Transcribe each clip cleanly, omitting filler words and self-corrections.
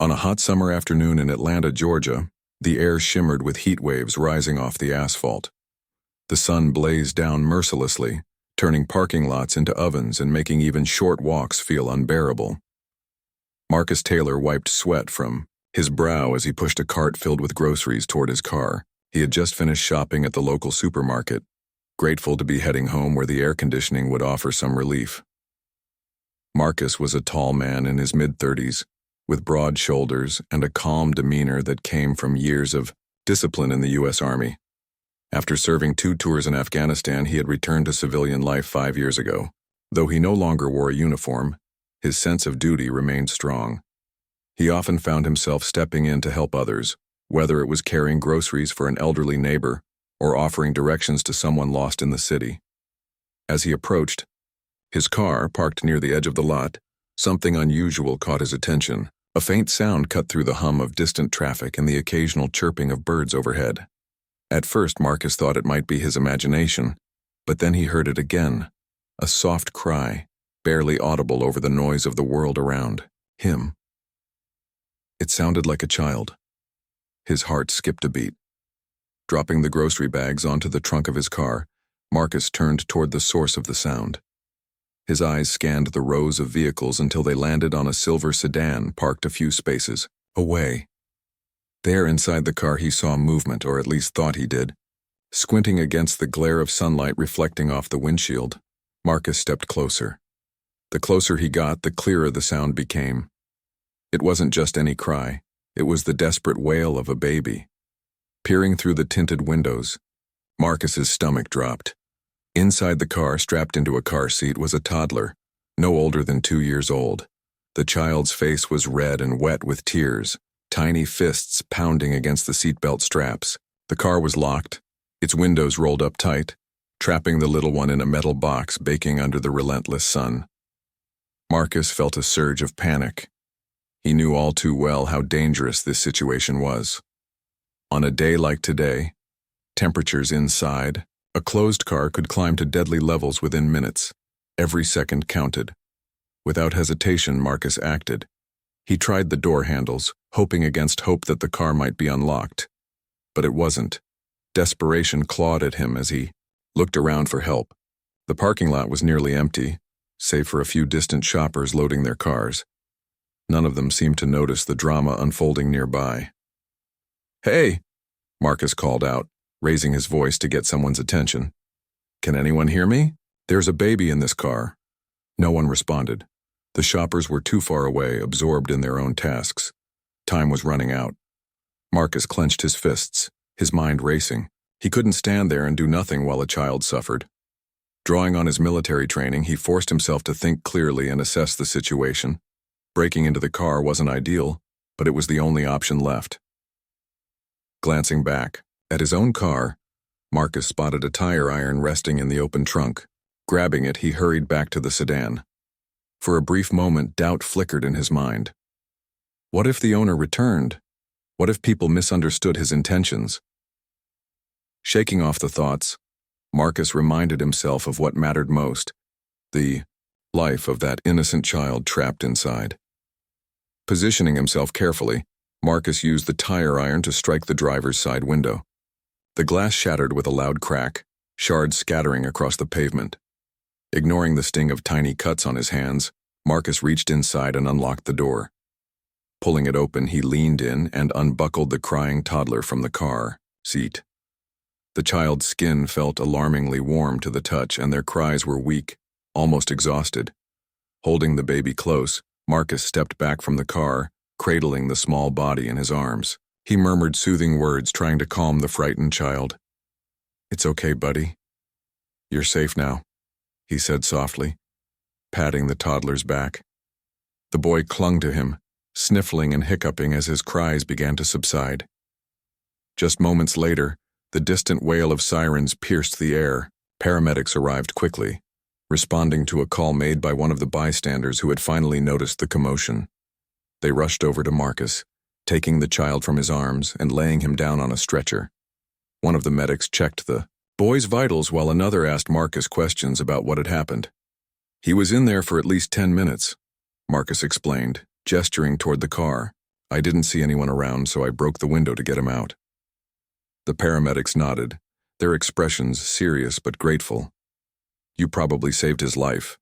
On a hot summer afternoon in Atlanta, Georgia, the air shimmered with heat waves rising off the asphalt. The sun blazed down mercilessly, turning parking lots into ovens and making even short walks feel unbearable. Marcus Taylor wiped sweat from his brow as he pushed a cart filled with groceries toward his car. He had just finished shopping at the local supermarket, grateful to be heading home where the air conditioning would offer some relief. Marcus was a tall man in his mid-30s, with broad shoulders and a calm demeanor that came from years of discipline in the U.S. Army. After serving 2 tours in Afghanistan, he had returned to civilian life 5 years ago. Though he no longer wore a uniform, his sense of duty remained strong. He often found himself stepping in to help others, whether it was carrying groceries for an elderly neighbor or offering directions to someone lost in the city. As he approached, his car parked near the edge of the lot, something unusual caught his attention. A faint sound cut through the hum of distant traffic and the occasional chirping of birds overhead. At first, Marcus thought it might be his imagination, but then he heard it again, a soft cry, barely audible over the noise of the world around him. It sounded like a child. His heart skipped a beat. Dropping the grocery bags onto the trunk of his car, Marcus turned toward the source of the sound. His eyes scanned the rows of vehicles until they landed on a silver sedan parked a few spaces away. There inside the car he saw movement, or at least thought he did. Squinting against the glare of sunlight reflecting off the windshield, Marcus stepped closer. The closer he got, the clearer the sound became. It wasn't just any cry, it was the desperate wail of a baby. Peering through the tinted windows, Marcus's stomach dropped. Inside the car, strapped into a car seat, was a toddler, no older than 2 years old. The child's face was red and wet with tears, tiny fists pounding against the seatbelt straps. The car was locked, its windows rolled up tight, trapping the little one in a metal box baking under the relentless sun. Marcus felt a surge of panic. He knew all too well how dangerous this situation was. On a day like today, temperatures inside, a closed car could climb to deadly levels within minutes. Every second counted. Without hesitation, Marcus acted. He tried the door handles, hoping against hope that the car might be unlocked. But it wasn't. Desperation clawed at him as he looked around for help. The parking lot was nearly empty, save for a few distant shoppers loading their cars. None of them seemed to notice the drama unfolding nearby. "Hey!" Marcus called out, raising his voice to get someone's attention. "Can anyone hear me? There's a baby in this car." No one responded. The shoppers were too far away, absorbed in their own tasks. Time was running out. Marcus clenched his fists, his mind racing. He couldn't stand there and do nothing while a child suffered. Drawing on his military training, he forced himself to think clearly and assess the situation. Breaking into the car wasn't ideal, but it was the only option left. Glancing back at his own car, Marcus spotted a tire iron resting in the open trunk. Grabbing it, he hurried back to the sedan. For a brief moment, doubt flickered in his mind. What if the owner returned? What if people misunderstood his intentions? Shaking off the thoughts, Marcus reminded himself of what mattered most, the life of that innocent child trapped inside. Positioning himself carefully, Marcus used the tire iron to strike the driver's side window. The glass shattered with a loud crack, shards scattering across the pavement. Ignoring the sting of tiny cuts on his hands, Marcus reached inside and unlocked the door. Pulling it open, he leaned in and unbuckled the crying toddler from the car seat. The child's skin felt alarmingly warm to the touch, and their cries were weak, almost exhausted. Holding the baby close, Marcus stepped back from the car, cradling the small body in his arms. He murmured soothing words, trying to calm the frightened child. "It's okay, buddy. You're safe now," he said softly, patting the toddler's back. The boy clung to him, sniffling and hiccuping as his cries began to subside. Just moments later, the distant wail of sirens pierced the air. Paramedics arrived quickly, responding to a call made by one of the bystanders who had finally noticed the commotion. They rushed over to Marcus, taking the child from his arms and laying him down on a stretcher. One of the medics checked the boy's vitals while another asked Marcus questions about what had happened. "He was in there for at least 10 minutes, Marcus explained, gesturing toward the car. I didn't see anyone around, so I broke the window to get him out. The paramedics nodded, their expressions serious but grateful. You probably saved his life,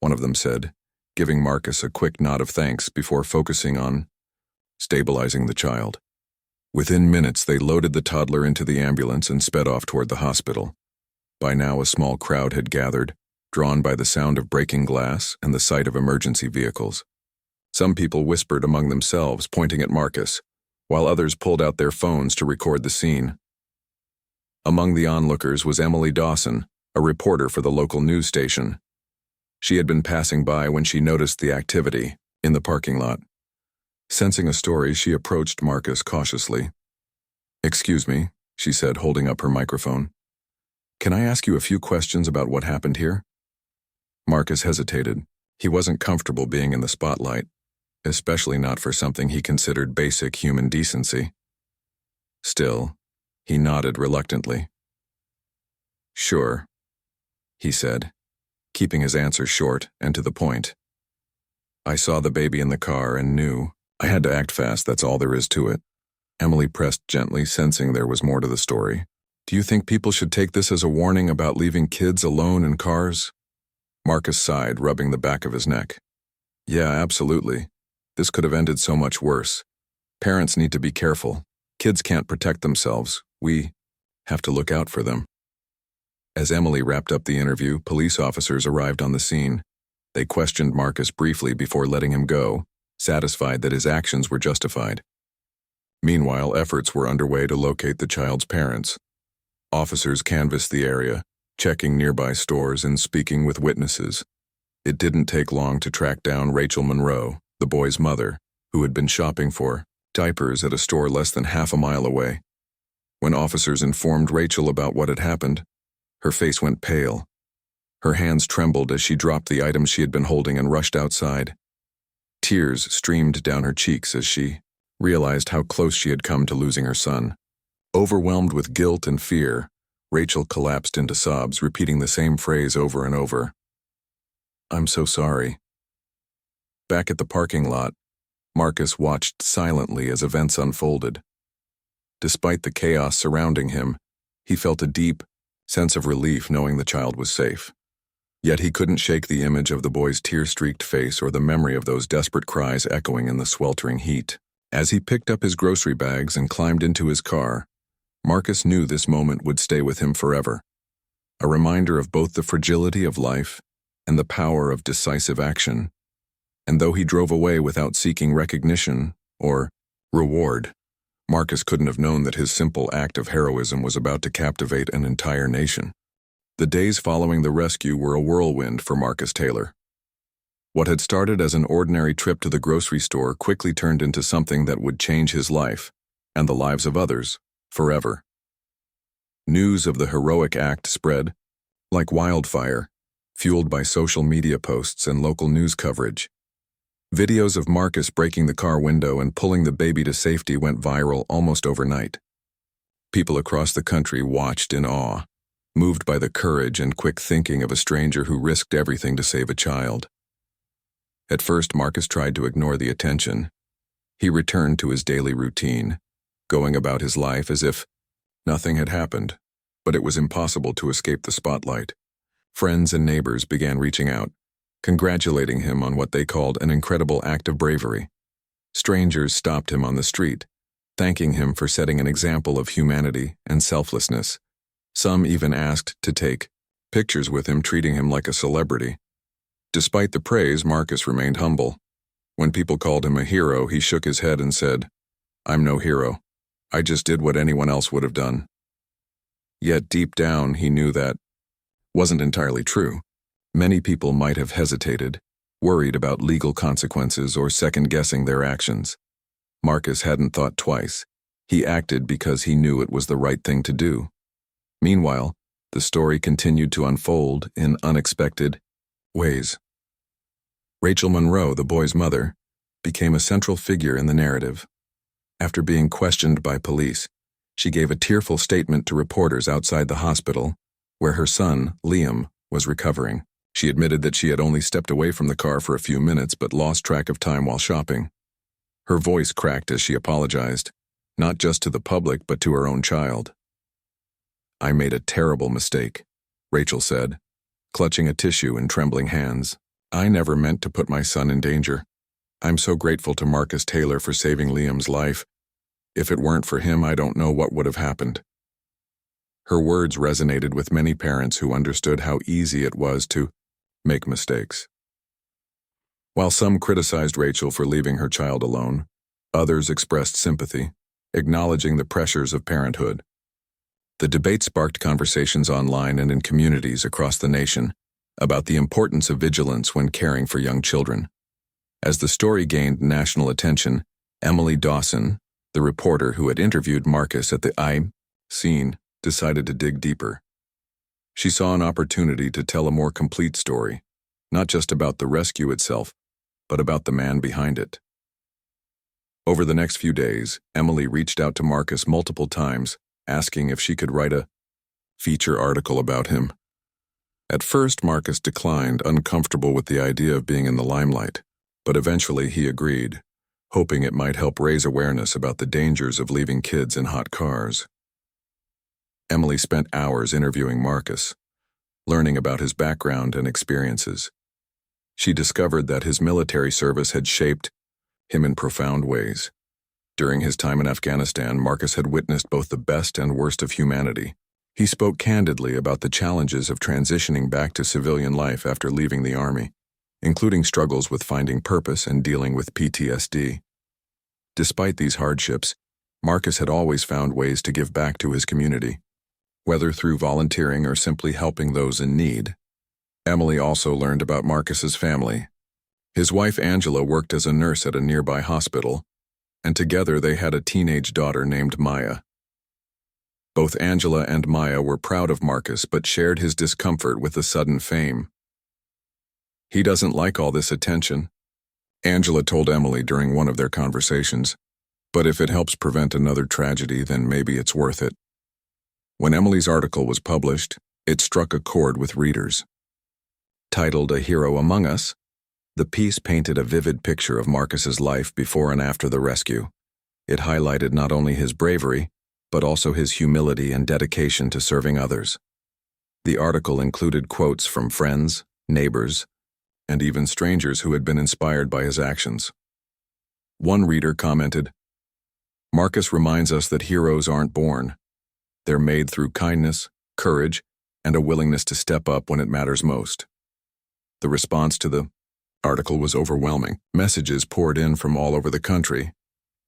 one of them said, giving Marcus a quick nod of thanks before focusing on stabilizing the child. Within minutes, they loaded the toddler into the ambulance and sped off toward the hospital. By now, a small crowd had gathered, drawn by the sound of breaking glass and the sight of emergency vehicles. Some people whispered among themselves, pointing at Marcus, while others pulled out their phones to record the scene. Among the onlookers was Emily Dawson, a reporter for the local news station. She had been passing by when she noticed the activity in the parking lot. Sensing a story, she approached Marcus cautiously. "Excuse me," she said, holding up her microphone. "Can I ask you a few questions about what happened here?" Marcus hesitated. He wasn't comfortable being in the spotlight, especially not for something he considered basic human decency. Still, he nodded reluctantly. "Sure," he said, keeping his answer short and to the point. "I saw the baby in the car and knew I had to act fast, that's all there is to it." Emily pressed gently, sensing there was more to the story. "Do you think people should take this as a warning about leaving kids alone in cars?" Marcus sighed, rubbing the back of his neck. "Yeah, absolutely. This could have ended so much worse. Parents need to be careful. Kids can't protect themselves. We have to look out for them." As Emily wrapped up the interview, police officers arrived on the scene. They questioned Marcus briefly before letting him go, satisfied that his actions were justified. Meanwhile, efforts were underway to locate the child's parents. Officers canvassed the area, checking nearby stores and speaking with witnesses. It didn't take long to track down Rachel Monroe, the boy's mother, who had been shopping for diapers at a store less than half a mile away. When officers informed Rachel about what had happened, her face went pale. Her hands trembled as she dropped the items she had been holding and rushed outside. Tears streamed down her cheeks as she realized how close she had come to losing her son. Overwhelmed with guilt and fear, Rachel collapsed into sobs, repeating the same phrase over and over. "I'm so sorry." Back at the parking lot, Marcus watched silently as events unfolded. Despite the chaos surrounding him, he felt a deep sense of relief knowing the child was safe. Yet he couldn't shake the image of the boy's tear-streaked face or the memory of those desperate cries echoing in the sweltering heat. As he picked up his grocery bags and climbed into his car, Marcus knew this moment would stay with him forever. A reminder of both the fragility of life and the power of decisive action. And though he drove away without seeking recognition or reward, Marcus couldn't have known that his simple act of heroism was about to captivate an entire nation. The days following the rescue were a whirlwind for Marcus Taylor. What had started as an ordinary trip to the grocery store quickly turned into something that would change his life, and the lives of others, forever. News of the heroic act spread like wildfire, fueled by social media posts and local news coverage. Videos of Marcus breaking the car window and pulling the baby to safety went viral almost overnight. People across the country watched in awe, moved by the courage and quick thinking of a stranger who risked everything to save a child. At first, Marcus tried to ignore the attention. He returned to his daily routine, going about his life as if nothing had happened, but it was impossible to escape the spotlight. Friends and neighbors began reaching out, congratulating him on what they called an incredible act of bravery. Strangers stopped him on the street, thanking him for setting an example of humanity and selflessness. Some even asked to take pictures with him, treating him like a celebrity. Despite the praise, Marcus remained humble. When people called him a hero, he shook his head and said, "I'm no hero. I just did what anyone else would have done." Yet deep down, he knew that wasn't entirely true. Many people might have hesitated, worried about legal consequences or second-guessing their actions. Marcus hadn't thought twice. He acted because he knew it was the right thing to do. Meanwhile, the story continued to unfold in unexpected ways. Rachel Monroe, the boy's mother, became a central figure in the narrative. After being questioned by police, she gave a tearful statement to reporters outside the hospital, where her son, Liam, was recovering. She admitted that she had only stepped away from the car for a few minutes but lost track of time while shopping. Her voice cracked as she apologized, not just to the public but to her own child. "I made a terrible mistake," Rachel said, clutching a tissue in trembling hands. "I never meant to put my son in danger. I'm so grateful to Marcus Taylor for saving Liam's life. If it weren't for him, I don't know what would have happened." Her words resonated with many parents who understood how easy it was to make mistakes. While some criticized Rachel for leaving her child alone, others expressed sympathy, acknowledging the pressures of parenthood. The debate sparked conversations online and in communities across the nation about the importance of vigilance when caring for young children. As the story gained national attention, Emily Dawson, the reporter who had interviewed Marcus at the scene, decided to dig deeper. She saw an opportunity to tell a more complete story, not just about the rescue itself, but about the man behind it. Over the next few days, Emily reached out to Marcus multiple times, asking if she could write a feature article about him. At first, Marcus declined, uncomfortable with the idea of being in the limelight, but eventually he agreed, hoping it might help raise awareness about the dangers of leaving kids in hot cars. Emily spent hours interviewing Marcus, learning about his background and experiences. She discovered that his military service had shaped him in profound ways. During his time in Afghanistan, Marcus had witnessed both the best and worst of humanity. He spoke candidly about the challenges of transitioning back to civilian life after leaving the Army, including struggles with finding purpose and dealing with PTSD. Despite these hardships, Marcus had always found ways to give back to his community, whether through volunteering or simply helping those in need. Emily also learned about Marcus's family. His wife Angela worked as a nurse at a nearby hospital, and together they had a teenage daughter named Maya. Both Angela and Maya were proud of Marcus but shared his discomfort with the sudden fame. "He doesn't like all this attention," Angela told Emily during one of their conversations, "but if it helps prevent another tragedy, then maybe it's worth it." When Emily's article was published, it struck a chord with readers. Titled "A Hero Among Us," the piece painted a vivid picture of Marcus's life before and after the rescue. It highlighted not only his bravery, but also his humility and dedication to serving others. The article included quotes from friends, neighbors, and even strangers who had been inspired by his actions. One reader commented, "Marcus reminds us that heroes aren't born. They're made through kindness, courage, and a willingness to step up when it matters most." The response to the article was overwhelming. Messages poured in from all over the country,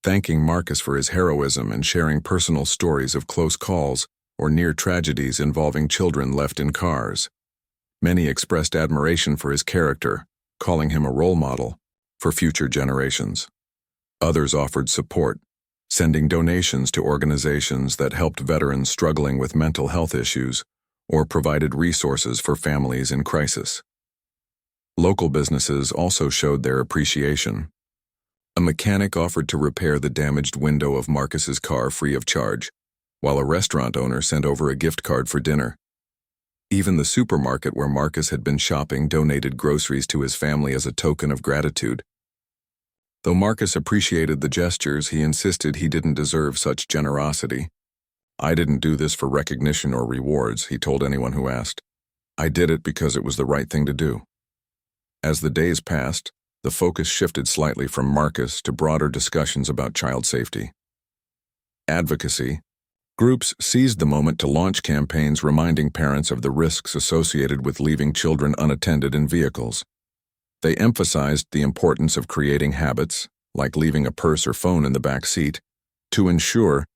thanking Marcus for his heroism and sharing personal stories of close calls or near tragedies involving children left in cars. Many expressed admiration for his character, calling him a role model for future generations. Others offered support, sending donations to organizations that helped veterans struggling with mental health issues or provided resources for families in crisis. Local businesses also showed their appreciation. A mechanic offered to repair the damaged window of Marcus's car free of charge, while a restaurant owner sent over a gift card for dinner. Even the supermarket where Marcus had been shopping donated groceries to his family as a token of gratitude. Though Marcus appreciated the gestures, he insisted he didn't deserve such generosity. "I didn't do this for recognition or rewards," he told anyone who asked. "I did it because it was the right thing to do." As the days passed, the focus shifted slightly from Marcus to broader discussions about child safety. Advocacy groups seized the moment to launch campaigns reminding parents of the risks associated with leaving children unattended in vehicles. They emphasized the importance of creating habits, like leaving a purse or phone in the back seat, to ensure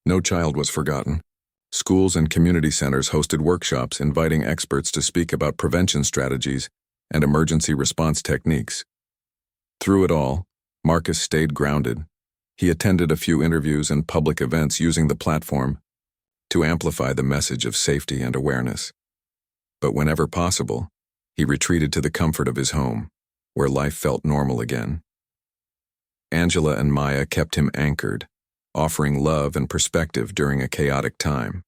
no child was forgotten. Schools and community centers hosted workshops inviting experts to speak about prevention strategies and emergency response techniques. Through it all, Marcus stayed grounded. He attended a few interviews and public events using the platform to amplify the message of safety and awareness. But whenever possible, he retreated to the comfort of his home, where life felt normal again. Angela and Maya kept him anchored, offering love and perspective during a chaotic time.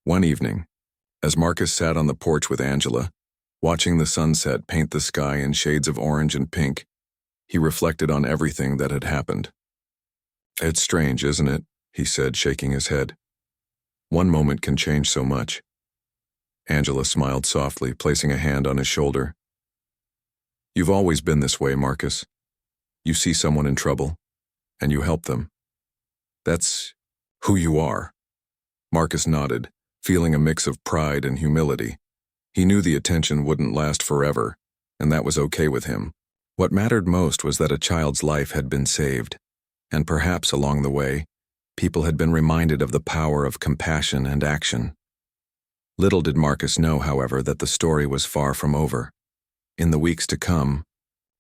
One evening, as Marcus sat on the porch with Angela, watching the sunset paint the sky in shades of orange and pink, He reflected on everything that had happened. "It's strange, isn't it?" he said, shaking his head. "One moment can change so much." Angela smiled softly, placing a hand on his shoulder. "You've always been this way, Marcus. You see someone in trouble, and you help them. That's who you are." Marcus nodded, feeling a mix of pride and humility. He knew the attention wouldn't last forever, and that was okay with him. What mattered most was that a child's life had been saved, and perhaps along the way, people had been reminded of the power of compassion and action. Little did Marcus know, however, that the story was far from over. In the weeks to come,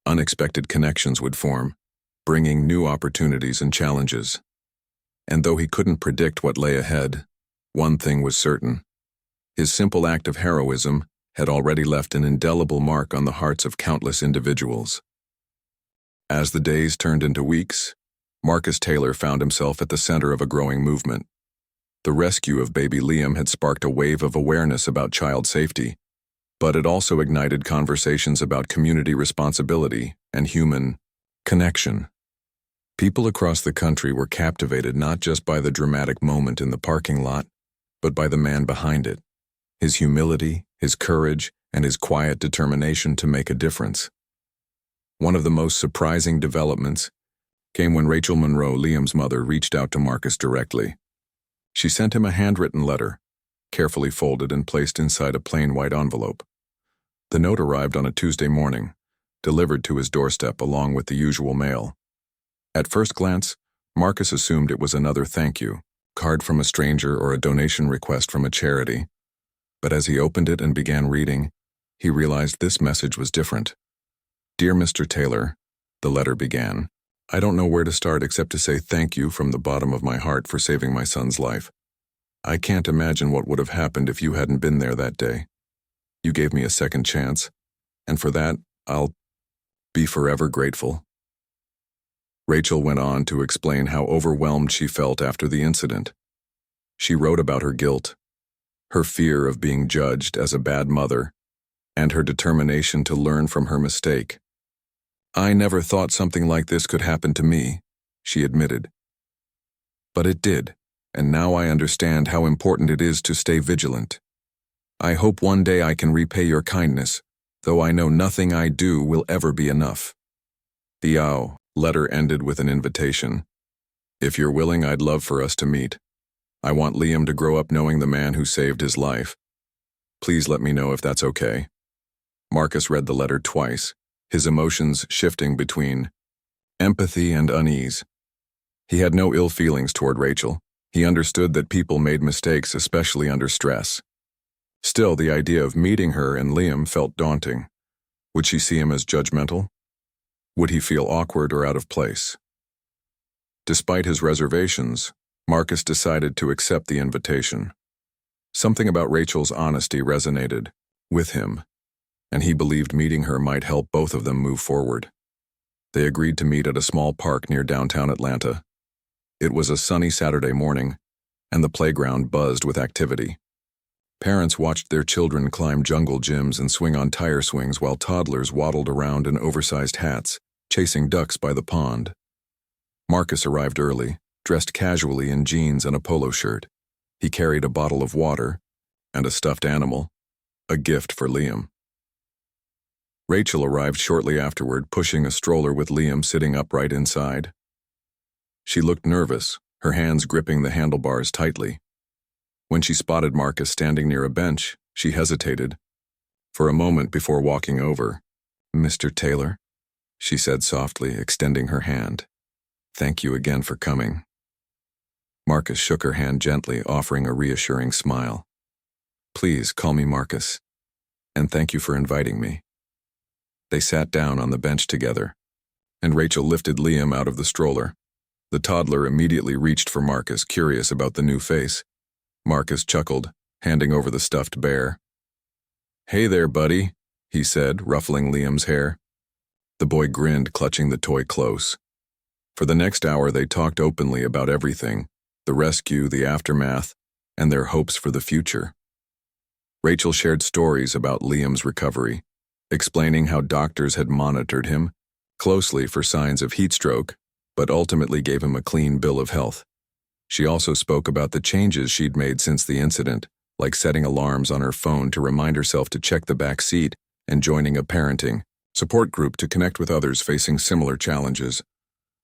unexpected connections would form, bringing new opportunities and challenges. And though he couldn't predict what lay ahead, one thing was certain. His simple act of heroism had already left an indelible mark on the hearts of countless individuals. As the days turned into weeks, Marcus Taylor found himself at the center of a growing movement. The rescue of baby Liam had sparked a wave of awareness about child safety, but it also ignited conversations about community responsibility and human connection. People across the country were captivated not just by the dramatic moment in the parking lot, but by the man behind it, his humility, his courage, and his quiet determination to make a difference. One of the most surprising developments came when Rachel Monroe, Liam's mother, reached out to Marcus directly. She sent him a handwritten letter, carefully folded and placed inside a plain white envelope. The note arrived on a Tuesday morning, delivered to his doorstep along with the usual mail. At first glance, Marcus assumed it was another thank you card from a stranger or a donation request from a charity. But as he opened it and began reading, he realized this message was different. "Dear Mr. Taylor," the letter began, "I don't know where to start except to say thank you from the bottom of my heart for saving my son's life. I can't imagine what would have happened if you hadn't been there that day. You gave me a second chance, and for that, I'll be forever grateful." Rachel went on to explain how overwhelmed she felt after the incident. She wrote about her guilt, her fear of being judged as a bad mother, and her determination to learn from her mistake. "I never thought something like this could happen to me," she admitted. "But it did, and now I understand how important it is to stay vigilant. I hope one day I can repay your kindness, though I know nothing I do will ever be enough." The letter ended with an invitation. "If you're willing, I'd love for us to meet. I want Liam to grow up knowing the man who saved his life. Please let me know if that's okay." Marcus read the letter twice, his emotions shifting between empathy and unease. He had no ill feelings toward Rachel. He understood that people made mistakes, especially under stress. Still, the idea of meeting her and Liam felt daunting. Would she see him as judgmental? Would he feel awkward or out of place? Despite his reservations, Marcus decided to accept the invitation. Something about Rachel's honesty resonated with him, and he believed meeting her might help both of them move forward. They agreed to meet at a small park near downtown Atlanta. It was a sunny Saturday morning, and the playground buzzed with activity. Parents watched their children climb jungle gyms and swing on tire swings while toddlers waddled around in oversized hats, chasing ducks by the pond. Marcus arrived early, dressed casually in jeans and a polo shirt. He carried a bottle of water and a stuffed animal, a gift for Liam. Rachel arrived shortly afterward, pushing a stroller with Liam sitting upright inside. She looked nervous, her hands gripping the handlebars tightly. When she spotted Marcus standing near a bench, she hesitated. For a moment before walking over, "Mr. Taylor," she said softly, extending her hand. "Thank you again for coming." Marcus shook her hand gently, offering a reassuring smile. "Please call me Marcus, and thank you for inviting me." They sat down on the bench together, and Rachel lifted Liam out of the stroller. The toddler immediately reached for Marcus, curious about the new face. Marcus chuckled, handing over the stuffed bear. "Hey there, buddy," he said, ruffling Liam's hair. The boy grinned, clutching the toy close. For the next hour, they talked openly about everything: the rescue, the aftermath, and their hopes for the future. Rachel shared stories about Liam's recovery, explaining how doctors had monitored him, closely for signs of heat stroke, but ultimately gave him a clean bill of health. She also spoke about the changes she'd made since the incident, like setting alarms on her phone to remind herself to check the back seat and joining a parenting support group to connect with others facing similar challenges.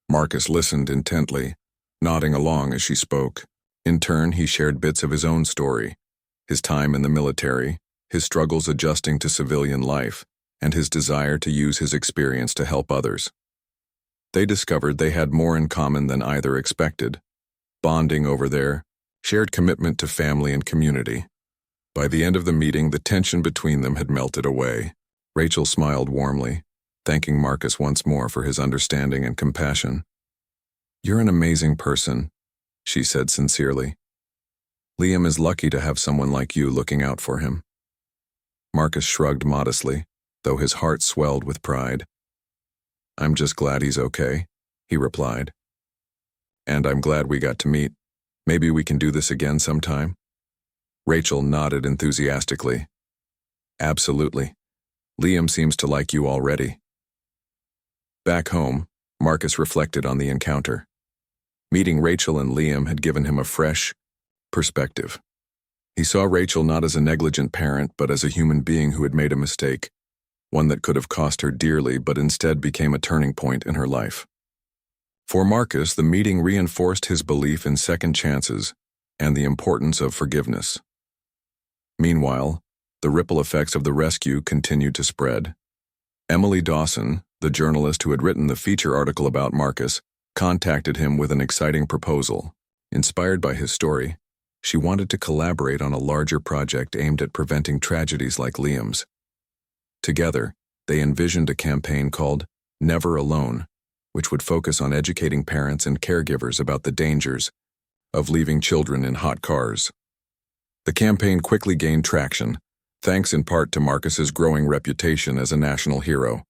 Marcus listened intently, nodding along as she spoke. In turn, he shared bits of his own story, his time in the military, his struggles adjusting to civilian life, and his desire to use his experience to help others. They discovered they had more in common than either expected, bonding over their shared commitment to family and community. By the end of the meeting, the tension between them had melted away. Rachel smiled warmly, thanking Marcus once more for his understanding and compassion. "You're an amazing person," she said sincerely. "Liam is lucky to have someone like you looking out for him." Marcus shrugged modestly, though his heart swelled with pride. "I'm just glad he's okay," he replied. "And I'm glad we got to meet. Maybe we can do this again sometime?" Rachel nodded enthusiastically. "Absolutely. Liam seems to like you already." Back home, Marcus reflected on the encounter. Meeting Rachel and Liam had given him a fresh perspective. He saw Rachel not as a negligent parent, but as a human being who had made a mistake, one that could have cost her dearly but instead became a turning point in her life. For Marcus, the meeting reinforced his belief in second chances and the importance of forgiveness. Meanwhile, the ripple effects of the rescue continued to spread. Emily Dawson, the journalist who had written the feature article about Marcus, contacted him with an exciting proposal. Inspired by his story, she wanted to collaborate on a larger project aimed at preventing tragedies like Liam's. Together, they envisioned a campaign called Never Alone, which would focus on educating parents and caregivers about the dangers of leaving children in hot cars. The campaign quickly gained traction, thanks in part to Marcus's growing reputation as a national hero.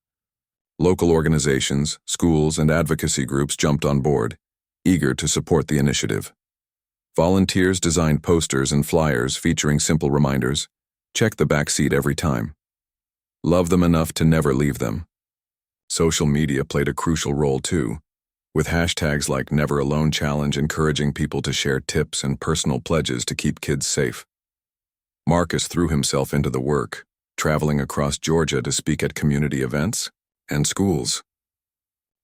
Local organizations, schools, and advocacy groups jumped on board, eager to support the initiative. Volunteers designed posters and flyers featuring simple reminders: check the back seat every time. Love them enough to never leave them. Social media played a crucial role too, with hashtags like Never Alone Challenge encouraging people to share tips and personal pledges to keep kids safe. Marcus threw himself into the work, traveling across Georgia to speak at community events and schools.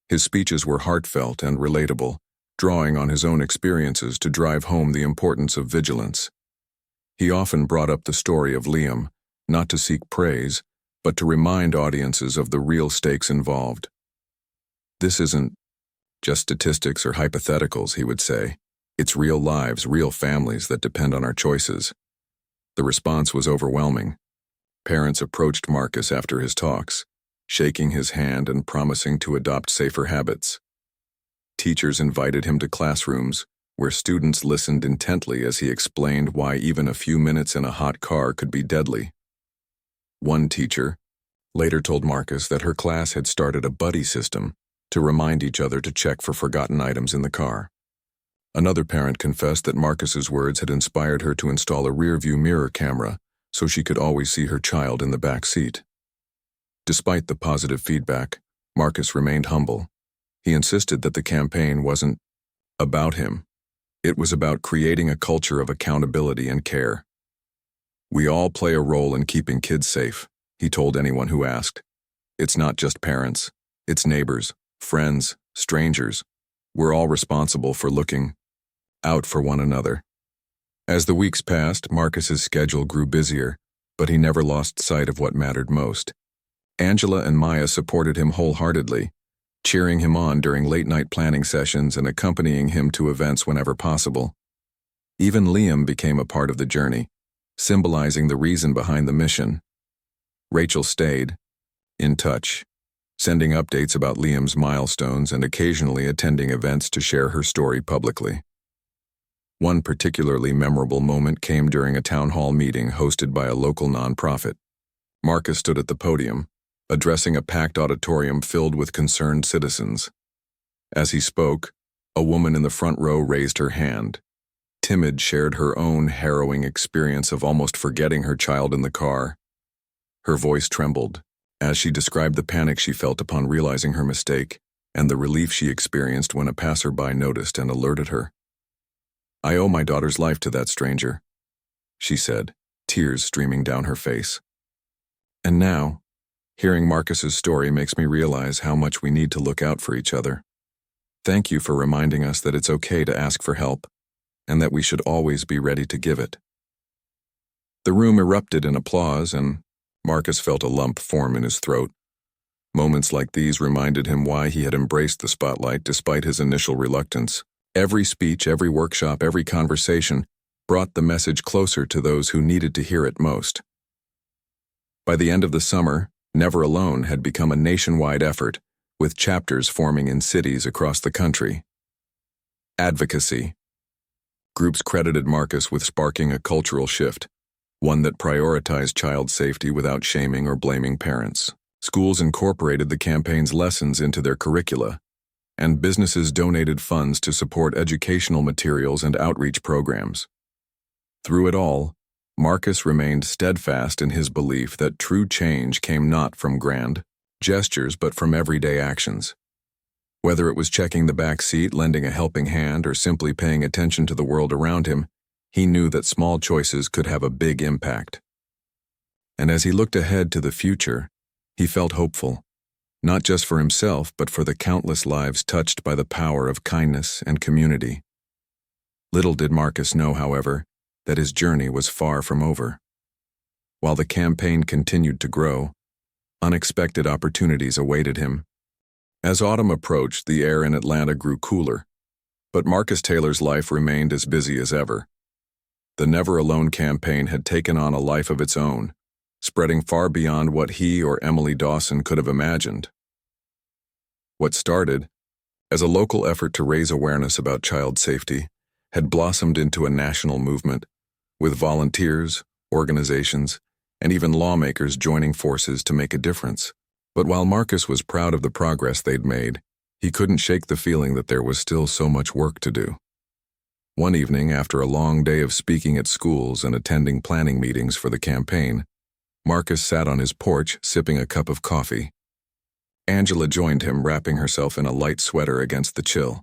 His speeches were heartfelt and relatable, drawing on his own experiences to drive home the importance of vigilance. He often brought up the story of Liam, not to seek praise, but to remind audiences of the real stakes involved. "This isn't just statistics or hypotheticals," he would say. "It's real lives, real families that depend on our choices." The response was overwhelming. Parents approached Marcus after his talks, shaking his hand and promising to adopt safer habits. Teachers invited him to classrooms, where students listened intently as he explained why even a few minutes in a hot car could be deadly. One teacher later told Marcus that her class had started a buddy system to remind each other to check for forgotten items in the car. Another parent confessed that Marcus's words had inspired her to install a rear-view mirror camera so she could always see her child in the back seat. Despite the positive feedback, Marcus remained humble. He insisted that the campaign wasn't about him. It was about creating a culture of accountability and care. "We all play a role in keeping kids safe," he told anyone who asked. "It's not just parents. It's neighbors, friends, strangers. We're all responsible for looking out for one another." As the weeks passed, Marcus's schedule grew busier, but he never lost sight of what mattered most. Angela and Maya supported him wholeheartedly, cheering him on during late-night planning sessions and accompanying him to events whenever possible. Even Liam became a part of the journey, symbolizing the reason behind the mission. Rachel stayed in touch, sending updates about Liam's milestones and occasionally attending events to share her story publicly. One particularly memorable moment came during a town hall meeting hosted by a local nonprofit. Marcus stood at the podium, addressing a packed auditorium filled with concerned citizens. As he spoke, a woman in the front row raised her hand. Timid shared her own harrowing experience of almost forgetting her child in the car. Her voice trembled, as she described the panic she felt upon realizing her mistake and the relief she experienced when a passerby noticed and alerted her. "I owe my daughter's life to that stranger," she said, tears streaming down her face. "And now, hearing Marcus's story makes me realize how much we need to look out for each other. Thank you for reminding us that it's okay to ask for help, and that we should always be ready to give it." The room erupted in applause, and Marcus felt a lump form in his throat. Moments like these reminded him why he had embraced the spotlight despite his initial reluctance. Every speech, every workshop, every conversation brought the message closer to those who needed to hear it most. By the end of the summer, Never Alone had become a nationwide effort, with chapters forming in cities across the country. Advocacy. Groups credited Marcus with sparking a cultural shift, one that prioritized child safety without shaming or blaming parents. Schools incorporated the campaign's lessons into their curricula, and businesses donated funds to support educational materials and outreach programs. Through it all, Marcus remained steadfast in his belief that true change came not from grand gestures but from everyday actions. Whether it was checking the back seat, lending a helping hand, or simply paying attention to the world around him, he knew that small choices could have a big impact. And as he looked ahead to the future, he felt hopeful, not just for himself but for the countless lives touched by the power of kindness and community. Little did Marcus know, however, that his journey was far from over. While the campaign continued to grow, unexpected opportunities awaited him. As autumn approached, the air in Atlanta grew cooler, but Marcus Taylor's life remained as busy as ever. The Never Alone campaign had taken on a life of its own, spreading far beyond what he or Emily Dawson could have imagined. What started as a local effort to raise awareness about child safety had blossomed into a national movement, with volunteers, organizations, and even lawmakers joining forces to make a difference. But while Marcus was proud of the progress they'd made, he couldn't shake the feeling that there was still so much work to do. One evening, after a long day of speaking at schools and attending planning meetings for the campaign, Marcus sat on his porch sipping a cup of coffee. Angela joined him, wrapping herself in a light sweater against the chill.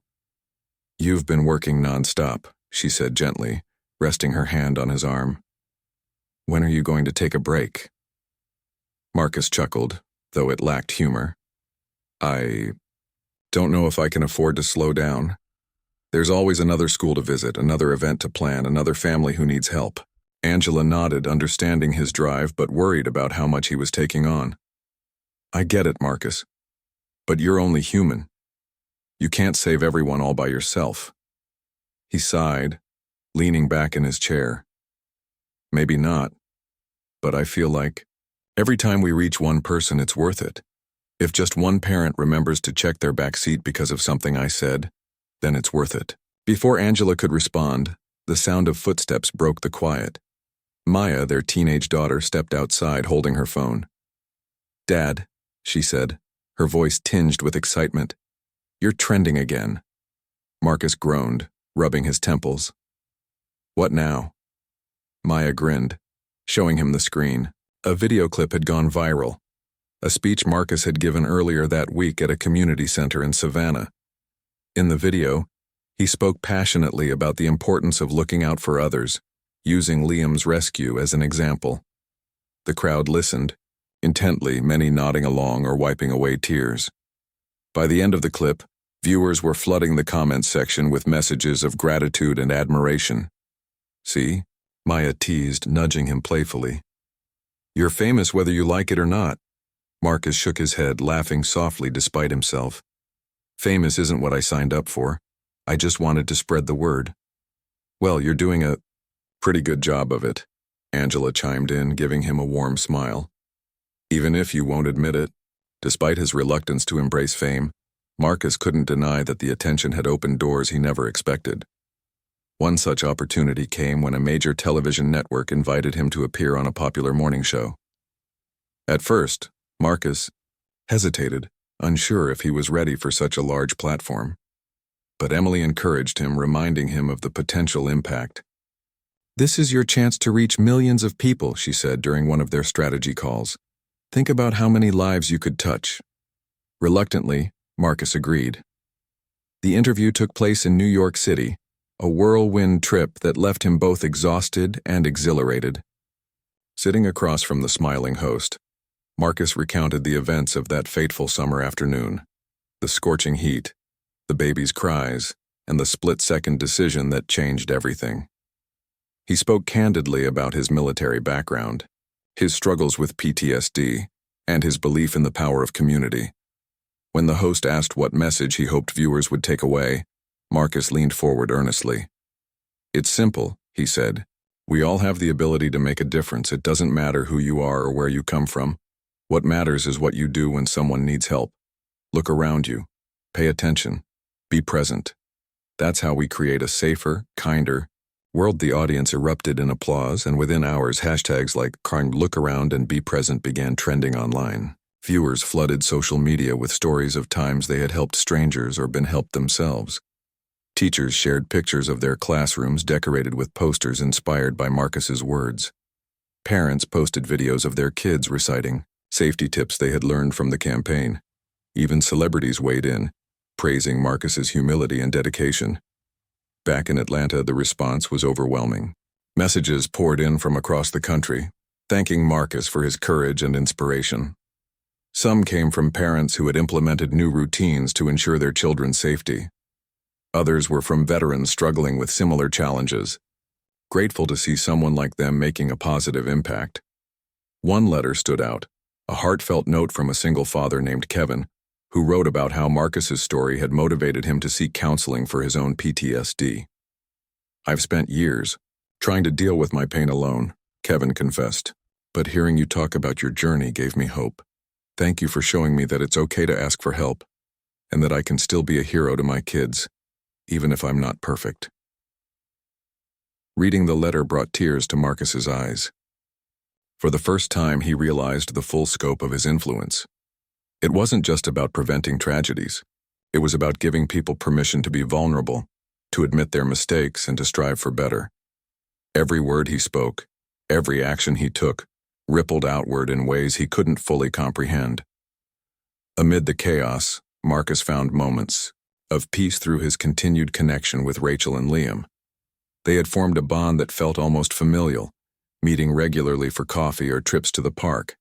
"You've been working nonstop," she said gently, resting her hand on his arm. "When are you going to take a break?" Marcus chuckled, though it lacked humor. "I don't know if I can afford to slow down. There's always another school to visit, another event to plan, another family who needs help." Angela nodded, understanding his drive but worried about how much he was taking on. "I get it, Marcus. But you're only human. You can't save everyone all by yourself." He sighed, leaning back in his chair. "Maybe not, but I feel like every time we reach one person, it's worth it. If just one parent remembers to check their back seat because of something I said, then it's worth it." Before Angela could respond, the sound of footsteps broke the quiet. Maya, their teenage daughter, stepped outside holding her phone. "Dad," she said, her voice tinged with excitement. "You're trending again." Marcus groaned, rubbing his temples. "What now?" Maya grinned, showing him the screen. A video clip had gone viral, a speech Marcus had given earlier that week at a community center in Savannah. In the video, he spoke passionately about the importance of looking out for others, using Liam's rescue as an example. The crowd listened, intently, many nodding along or wiping away tears. By the end of the clip, viewers were flooding the comments section with messages of gratitude and admiration. "See?" Maya teased, nudging him playfully. "You're famous whether you like it or not." Marcus shook his head, laughing softly despite himself. "Famous isn't what I signed up for. I just wanted to spread the word." "Well, you're doing a pretty good job of it," Angela chimed in, giving him a warm smile. Even if you won't admit it, despite his reluctance to embrace fame, Marcus couldn't deny that the attention had opened doors he never expected. One such opportunity came when a major television network invited him to appear on a popular morning show. At first, Marcus hesitated, unsure if he was ready for such a large platform. But Emily encouraged him, reminding him of the potential impact. "This is your chance to reach millions of people," she said during one of their strategy calls. Think about how many lives you could touch. Reluctantly, Marcus agreed. The interview took place in New York City, a whirlwind trip that left him both exhausted and exhilarated. Sitting across from the smiling host, Marcus recounted the events of that fateful summer afternoon, the scorching heat, the baby's cries, and the split-second decision that changed everything. He spoke candidly about his military background, his struggles with PTSD, and his belief in the power of community. When the host asked what message he hoped viewers would take away, Marcus leaned forward earnestly. "It's simple," he said. "We all have the ability to make a difference. It doesn't matter who you are or where you come from. What matters is what you do when someone needs help. Look around you. Pay attention. Be present. That's how we create a safer, kinder world." The audience erupted in applause, and within hours, hashtags like "Look Around" and "Be Present" began trending online. Viewers flooded social media with stories of times they had helped strangers or been helped themselves. Teachers shared pictures of their classrooms decorated with posters inspired by Marcus's words. Parents posted videos of their kids reciting safety tips they had learned from the campaign. Even celebrities weighed in, praising Marcus's humility and dedication. Back in Atlanta, the response was overwhelming. Messages poured in from across the country, thanking Marcus for his courage and inspiration. Some came from parents who had implemented new routines to ensure their children's safety. Others were from veterans struggling with similar challenges, grateful to see someone like them making a positive impact. One letter stood out, a heartfelt note from a single father named Kevin, who wrote about how Marcus's story had motivated him to seek counseling for his own PTSD. "I've spent years trying to deal with my pain alone," Kevin confessed, "but hearing you talk about your journey gave me hope. Thank you for showing me that it's okay to ask for help, and that I can still be a hero to my kids, even if I'm not perfect." Reading the letter brought tears to Marcus's eyes. For the first time, he realized the full scope of his influence. It wasn't just about preventing tragedies. It was about giving people permission to be vulnerable, to admit their mistakes, and to strive for better. Every word he spoke, every action he took, rippled outward in ways he couldn't fully comprehend. Amid the chaos, Marcus found moments of peace through his continued connection with Rachel and Liam. They had formed a bond that felt almost familial, meeting regularly for coffee or trips to the park.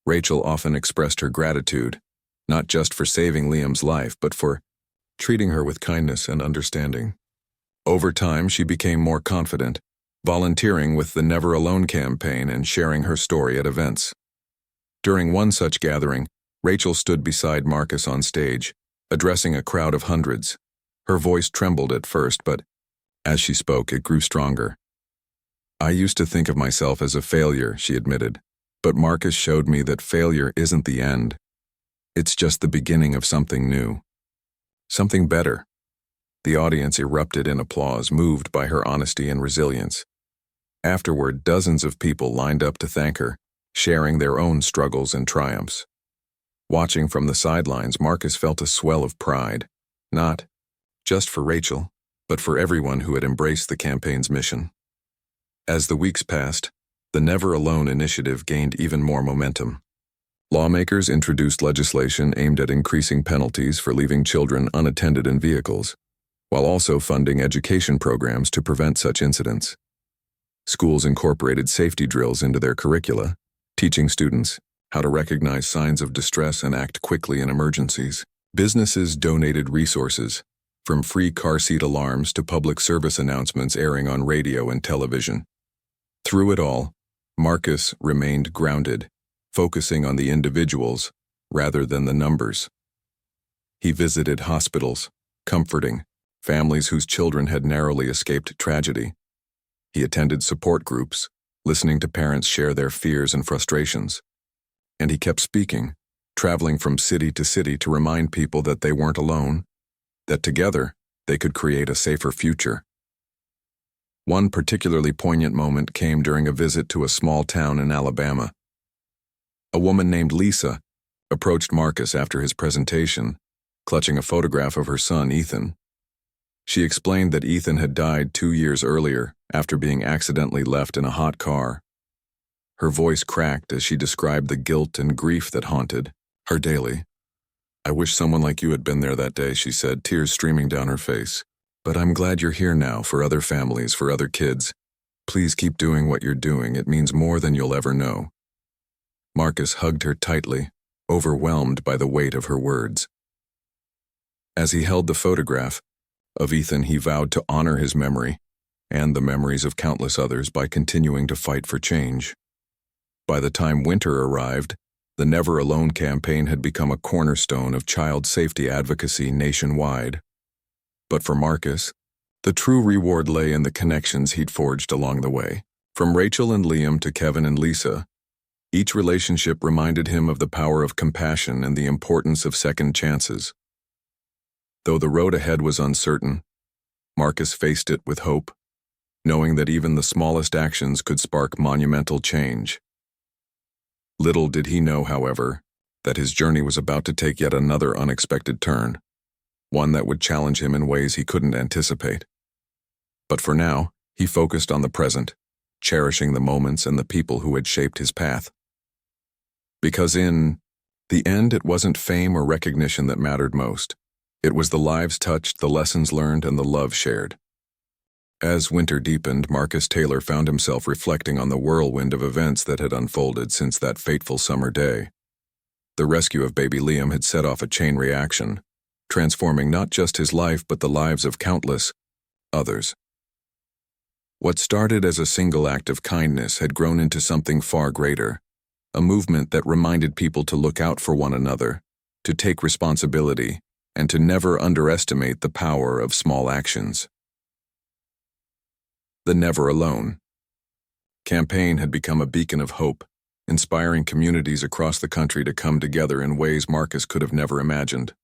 Rachel often expressed her gratitude, not just for saving Liam's life, but for treating her with kindness and understanding. Over time, she became more confident, volunteering with the Never Alone campaign and sharing her story at events. During one such gathering, Rachel stood beside Marcus on stage, addressing a crowd of hundreds. Her voice trembled at first, but as she spoke, it grew stronger. "I used to think of myself as a failure," she admitted, "but Marcus showed me that failure isn't the end. It's just the beginning of something new. Something better." The audience erupted in applause, moved by her honesty and resilience. Afterward, dozens of people lined up to thank her, sharing their own struggles and triumphs. Watching from the sidelines, Marcus felt a swell of pride, not just for Rachel, but for everyone who had embraced the campaign's mission. As the weeks passed, the Never Alone initiative gained even more momentum. Lawmakers introduced legislation aimed at increasing penalties for leaving children unattended in vehicles, while also funding education programs to prevent such incidents. Schools incorporated safety drills into their curricula, teaching students how to recognize signs of distress and act quickly in emergencies. Businesses donated resources, from free car seat alarms to public service announcements airing on radio and television. Through it all, Marcus remained grounded, focusing on the individuals rather than the numbers. He visited hospitals, comforting families whose children had narrowly escaped tragedy. He attended support groups, listening to parents share their fears and frustrations. And he kept speaking, traveling from city to city to remind people that they weren't alone, that together they could create a safer future. One particularly poignant moment came during a visit to a small town in Alabama. A woman named Lisa approached Marcus after his presentation, clutching a photograph of her son, Ethan. She explained that Ethan had died 2 years earlier after being accidentally left in a hot car. Her voice cracked as she described the guilt and grief that haunted her daily. "I wish someone like you had been there that day," she said, tears streaming down her face. "But I'm glad you're here now for other families, for other kids. Please keep doing what you're doing. It means more than you'll ever know." Marcus hugged her tightly, overwhelmed by the weight of her words. As he held the photograph of Ethan, he vowed to honor his memory and the memories of countless others by continuing to fight for change. By the time winter arrived, the Never Alone campaign had become a cornerstone of child safety advocacy nationwide. But for Marcus, the true reward lay in the connections he'd forged along the way. From Rachel and Liam to Kevin and Lisa, each relationship reminded him of the power of compassion and the importance of second chances. Though the road ahead was uncertain, Marcus faced it with hope, knowing that even the smallest actions could spark monumental change. Little did he know, however, that his journey was about to take yet another unexpected turn, one that would challenge him in ways he couldn't anticipate. But for now, he focused on the present, cherishing the moments and the people who had shaped his path. Because in the end, it wasn't fame or recognition that mattered most. It was the lives touched, the lessons learned, and the love shared. As winter deepened, Marcus Taylor found himself reflecting on the whirlwind of events that had unfolded since that fateful summer day. The rescue of baby Liam had set off a chain reaction, transforming not just his life but the lives of countless others. What started as a single act of kindness had grown into something far greater, a movement that reminded people to look out for one another, to take responsibility, and to never underestimate the power of small actions. The Never Alone campaign had become a beacon of hope, inspiring communities across the country to come together in ways Marcus could have never imagined.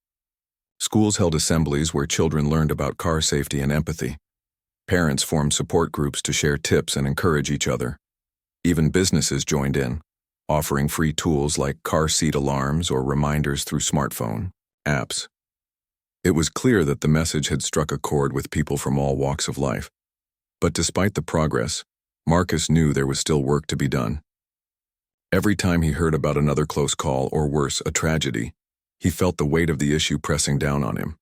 Schools held assemblies where children learned about car safety and empathy. Parents formed support groups to share tips and encourage each other. Even businesses joined in, offering free tools like car seat alarms or reminders through smartphone apps. It was clear that the message had struck a chord with people from all walks of life. But despite the progress, Marcus knew there was still work to be done. Every time he heard about another close call, or worse, a tragedy, he felt the weight of the issue pressing down on him.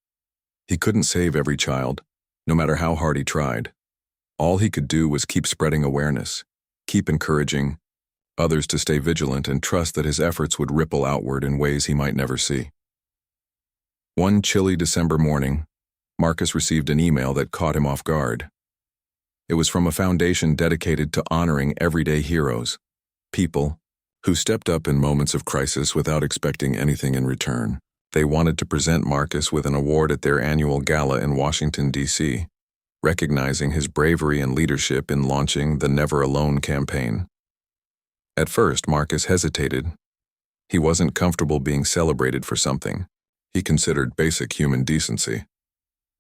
He couldn't save every child, no matter how hard he tried. All he could do was keep spreading awareness, keep encouraging others to stay vigilant, and trust that his efforts would ripple outward in ways he might never see. One chilly December morning, Marcus received an email that caught him off guard. It was from a foundation dedicated to honoring everyday heroes, people who stepped up in moments of crisis without expecting anything in return. They wanted to present Marcus with an award at their annual gala in Washington, D.C., recognizing his bravery and leadership in launching the Never Alone campaign. At first, Marcus hesitated. He wasn't comfortable being celebrated for something he considered basic human decency.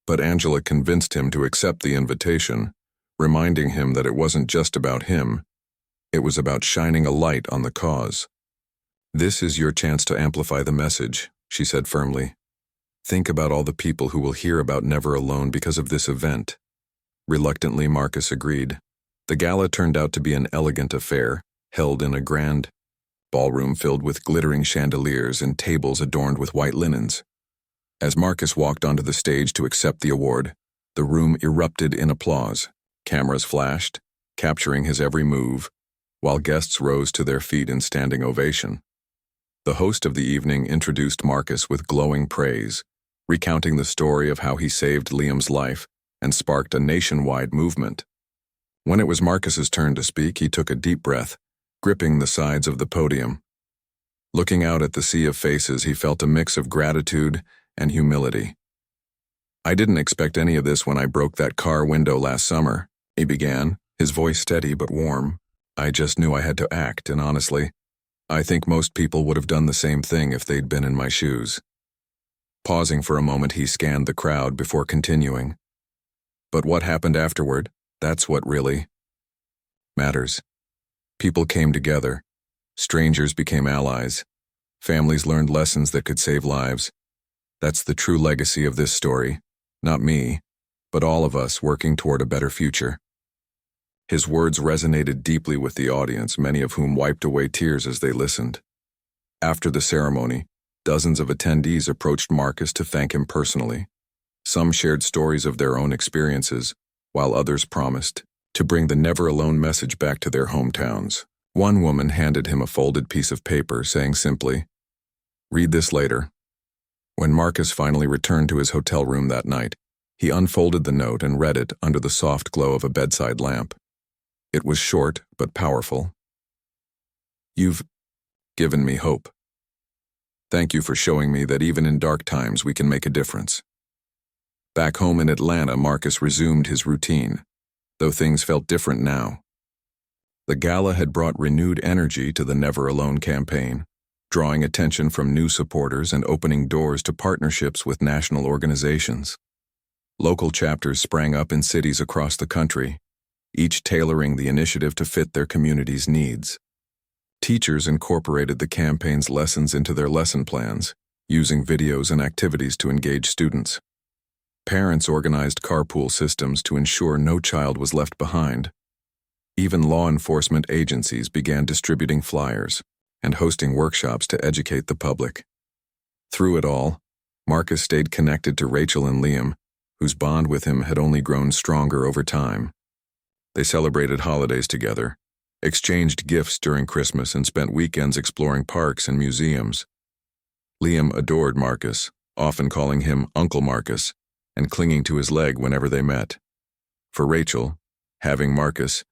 But Angela convinced him to accept the invitation, reminding him that it wasn't just about him, it was about shining a light on the cause. "This is your chance to amplify the message," she said firmly. "Think about all the people who will hear about Never Alone because of this event." Reluctantly, Marcus agreed. The gala turned out to be an elegant affair, held in a grand ballroom filled with glittering chandeliers and tables adorned with white linens. As Marcus walked onto the stage to accept the award, the room erupted in applause. Cameras flashed, capturing his every move, while guests rose to their feet in standing ovation. The host of the evening introduced Marcus with glowing praise, recounting the story of how he saved Liam's life and sparked a nationwide movement. When it was Marcus's turn to speak, he took a deep breath, gripping the sides of the podium. Looking out at the sea of faces, he felt a mix of gratitude and humility. "I didn't expect any of this when I broke that car window last summer," he began, his voice steady but warm. "I just knew I had to act, and honestly, I think most people would have done the same thing if they'd been in my shoes." Pausing for a moment, he scanned the crowd before continuing. "But what happened afterward, that's what really matters. People came together. Strangers became allies. Families learned lessons that could save lives. That's the true legacy of this story. Not me, but all of us working toward a better future." His words resonated deeply with the audience, many of whom wiped away tears as they listened. After the ceremony, dozens of attendees approached Marcus to thank him personally. Some shared stories of their own experiences, while others promised to bring the never alone message back to their hometowns. One woman handed him a folded piece of paper, saying simply, "Read this later." When Marcus finally returned to his hotel room that night, he unfolded the note and read it under the soft glow of a bedside lamp. It was short but powerful. "You've given me hope. Thank you for showing me that even in dark times we can make a difference." Back home in Atlanta, Marcus resumed his routine, though things felt different now. The gala had brought renewed energy to the Never Alone campaign, drawing attention from new supporters and opening doors to partnerships with national organizations. Local chapters sprang up in cities across the country, each tailoring the initiative to fit their community's needs. Teachers incorporated the campaign's lessons into their lesson plans, using videos and activities to engage students. Parents organized carpool systems to ensure no child was left behind. Even law enforcement agencies began distributing flyers and hosting workshops to educate the public. Through it all, Marcus stayed connected to Rachel and Liam, whose bond with him had only grown stronger over time. They celebrated holidays together, exchanged gifts during Christmas, and spent weekends exploring parks and museums. Liam adored Marcus, often calling him Uncle Marcus, and clinging to his leg whenever they met. For Rachel, having Marcus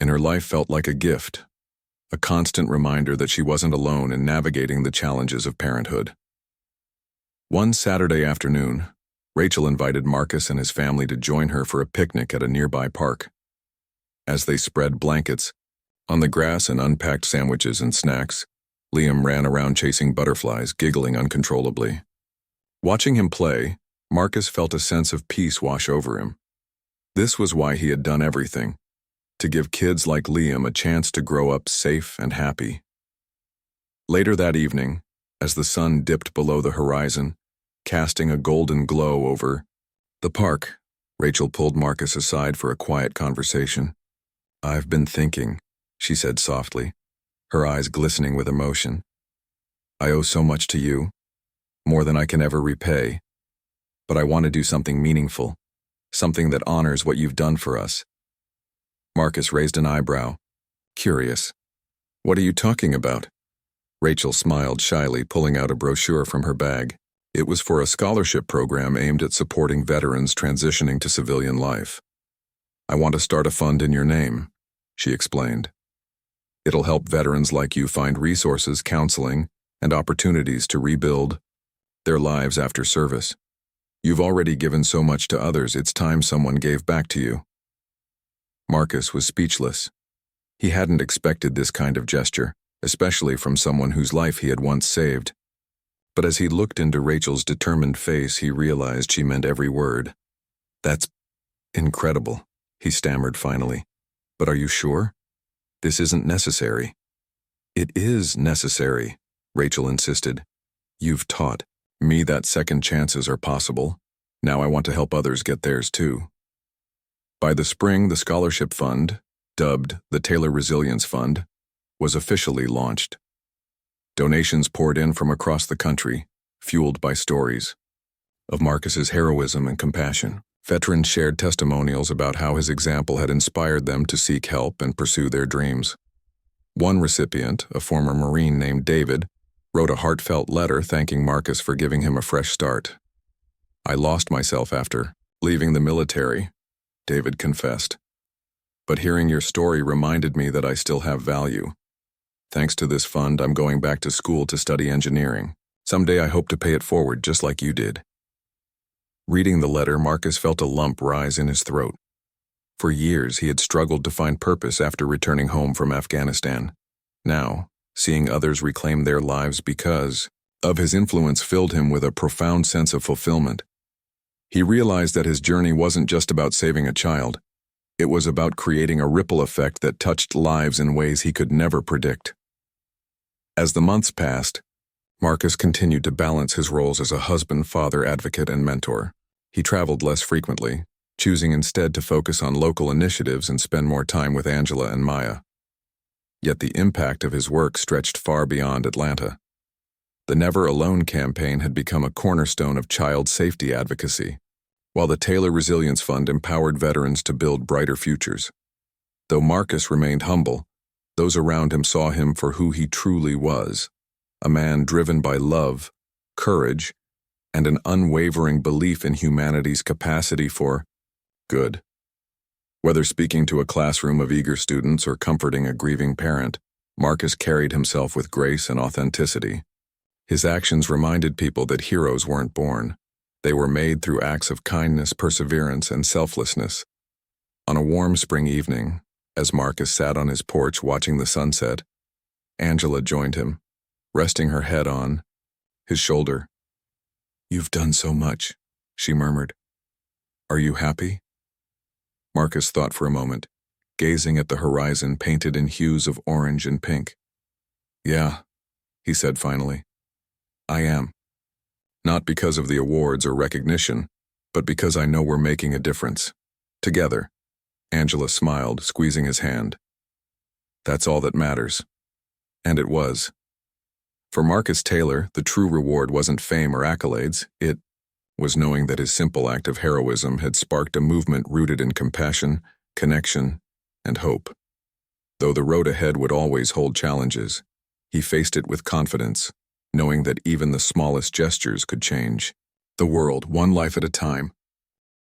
in her life felt like a gift, a constant reminder that she wasn't alone in navigating the challenges of parenthood. One Saturday afternoon, Rachel invited Marcus and his family to join her for a picnic at a nearby park. As they spread blankets on the grass and unpacked sandwiches and snacks, Liam ran around chasing butterflies, giggling uncontrollably. Watching him play, Marcus felt a sense of peace wash over him. This was why he had done everything, to give kids like Liam a chance to grow up safe and happy. Later that evening, as the sun dipped below the horizon, casting a golden glow over the park, Rachel pulled Marcus aside for a quiet conversation. "I've been thinking," she said softly, her eyes glistening with emotion. "I owe so much to you, more than I can ever repay. But I want to do something meaningful, something that honors what you've done for us." Marcus raised an eyebrow, curious. "What are you talking about?" Rachel smiled shyly, pulling out a brochure from her bag. It was for a scholarship program aimed at supporting veterans transitioning to civilian life. "I want to start a fund in your name," she explained. "It'll help veterans like you find resources, counseling, and opportunities to rebuild their lives after service. You've already given so much to others, it's time someone gave back to you." Marcus was speechless. He hadn't expected this kind of gesture, especially from someone whose life he had once saved. But as he looked into Rachel's determined face, he realized she meant every word. "That's incredible," he stammered finally. "But are you sure? This isn't necessary." "It is necessary," Rachel insisted. "You've taught me that second chances are possible. Now I want to help others get theirs too." By the spring, the scholarship fund, dubbed the Taylor Resilience Fund, was officially launched. Donations poured in from across the country, fueled by stories of Marcus's heroism and compassion. Veterans shared testimonials about how his example had inspired them to seek help and pursue their dreams. One recipient, a former Marine named David, wrote a heartfelt letter thanking Marcus for giving him a fresh start. "I lost myself after leaving the military," David confessed. "But hearing your story reminded me that I still have value. Thanks to this fund, I'm going back to school to study engineering. Someday I hope to pay it forward just like you did." Reading the letter, Marcus felt a lump rise in his throat. For years, he had struggled to find purpose after returning home from Afghanistan. Now, seeing others reclaim their lives because of his influence filled him with a profound sense of fulfillment. He realized that his journey wasn't just about saving a child. It was about creating a ripple effect that touched lives in ways he could never predict. As the months passed, Marcus continued to balance his roles as a husband, father, advocate, and mentor. He traveled less frequently, choosing instead to focus on local initiatives and spend more time with Angela and Maya. Yet the impact of his work stretched far beyond Atlanta. The Never Alone campaign had become a cornerstone of child safety advocacy, while the Taylor Resilience Fund empowered veterans to build brighter futures. Though Marcus remained humble, those around him saw him for who he truly was, a man driven by love, courage, and an unwavering belief in humanity's capacity for good. Whether speaking to a classroom of eager students or comforting a grieving parent, Marcus carried himself with grace and authenticity. His actions reminded people that heroes weren't born. They were made through acts of kindness, perseverance, and selflessness. On a warm spring evening, as Marcus sat on his porch watching the sunset, Angela joined him, resting her head on his shoulder. "You've done so much," she murmured. "Are you happy?" Marcus thought for a moment, gazing at the horizon painted in hues of orange and pink. "Yeah," he said finally. "I am. Not because of the awards or recognition, but because I know we're making a difference. Together." Angela smiled, squeezing his hand. "That's all that matters." And it was. For Marcus Taylor, the true reward wasn't fame or accolades. It was knowing that his simple act of heroism had sparked a movement rooted in compassion, connection, and hope. Though the road ahead would always hold challenges, he faced it with confidence, knowing that even the smallest gestures could change the world, one life at a time.